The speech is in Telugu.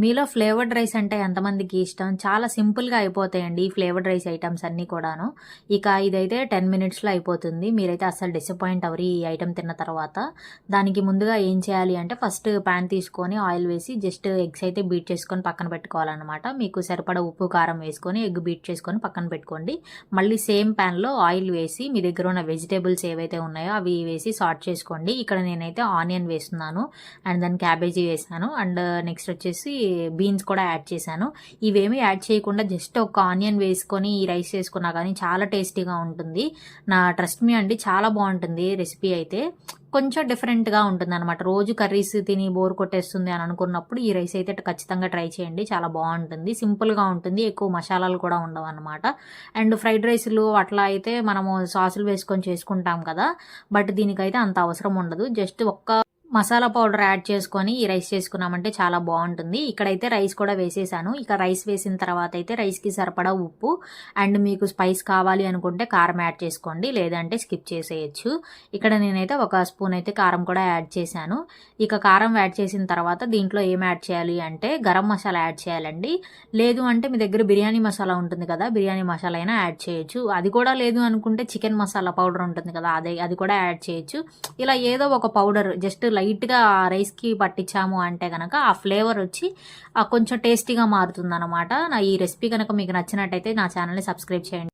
మీలో ఫ్లేవర్డ్ రైస్ అంటే ఎంతమందికి ఇష్టం? చాలా సింపుల్‌గా అయిపోతాయండి ఈ ఫ్లేవర్డ్ రైస్ ఐటెమ్స్ అన్నీ కూడాను. ఇక ఇదైతే 10 మినిట్స్‌లో అయిపోతుంది. మీరైతే అస్సలు డిసప్పాయింట్ అవ్వరు ఈ ఐటెమ్ తిన్న తర్వాత. దానికి ముందుగా ఏం చేయాలి అంటే ఫస్ట్ పాన్ తీసుకొని ఆయిల్ వేసి జస్ట్ ఎగ్స్ అయితే బీట్ చేసుకొని పక్కన పెట్టుకోవాలనమాట. మీకు సరిపడా ఉప్పు, కారం వేసుకొని ఎగ్ బీట్ చేసుకొని పక్కన పెట్టుకోండి. మళ్ళీ సేమ్ పాన్‌లో ఆయిల్ వేసి మీ దగ్గర ఉన్న వెజిటబుల్స్ ఏవైతే ఉన్నాయో అవి వేసి సార్ట్ చేసుకోండి. ఇక్కడ నేనైతే ఆనియన్ వేస్తున్నాను. అండ్ దెన్ క్యాబేజీ వేసాను. అండ్ నెక్స్ట్ వచ్చేసి బీన్స్ కూడా యాడ్ చేశాను. ఇవేమీ యాడ్ చేయకుండా జస్ట్ ఒక ఆనియన్ వేసుకొని ఈ రైస్ చేసుకున్నా కానీ చాలా టేస్టీగా ఉంటుంది. ట్రస్ట్ మీ అండి, చాలా బాగుంటుంది రెసిపీ అయితే. కొంచెం డిఫరెంట్గా ఉంటుంది అనమాట. రోజు కర్రీస్ తిని బోర్ కొట్టేస్తుంది అని అనుకున్నప్పుడు ఈ రైస్ అయితే ఖచ్చితంగా ట్రై చేయండి. చాలా బాగుంటుంది, సింపుల్గా ఉంటుంది, ఎక్కువ మసాలాలు కూడా ఉండవు అనమాట. అండ్ ఫ్రైడ్ రైస్లు అట్లా అయితే మనము సాసులు వేసుకొని చేసుకుంటాం కదా, బట్ దీనికైతే అంత అవసరం ఉండదు. జస్ట్ ఒక్క మసాలా పౌడర్ యాడ్ చేసుకొని ఈ రైస్ చేసుకున్నామంటే చాలా బాగుంటుంది. ఇక్కడైతే రైస్ కూడా వేసేసాను. ఇక రైస్ వేసిన తర్వాత అయితే రైస్కి సరిపడా ఉప్పు అండ్ మీకు స్పైస్ కావాలి అనుకుంటే కారం యాడ్ చేసుకోండి, లేదంటే స్కిప్ చేసేయచ్చు. ఇక్కడ నేనైతే ఒక స్పూన్ అయితే కారం కూడా యాడ్ చేశాను. ఇక కారం యాడ్ చేసిన తర్వాత దీంట్లో ఏం యాడ్ చేయాలి అంటే గరం మసాలా యాడ్ చేయాలండి. లేదు అంటే మీ దగ్గర బిర్యానీ మసాలా ఉంటుంది కదా, బిర్యానీ మసాలా అయినా యాడ్ చేయొచ్చు. అది కూడా లేదు అనుకుంటే చికెన్ మసాలా పౌడర్ ఉంటుంది కదా, అది కూడా యాడ్ చేయొచ్చు. ఇలా ఏదో ఒక పౌడర్ జస్ట్ లైట్గా రైస్కి పట్టించాము అంటే కనుక ఆ ఫ్లేవర్ వచ్చి కొంచెం టేస్టీగా మారుతుంది అనమాట. ఈ రెసిపీ కనుక మీకు నచ్చినట్టయితే నా ఛానల్ని సబ్స్క్రైబ్ చేయండి.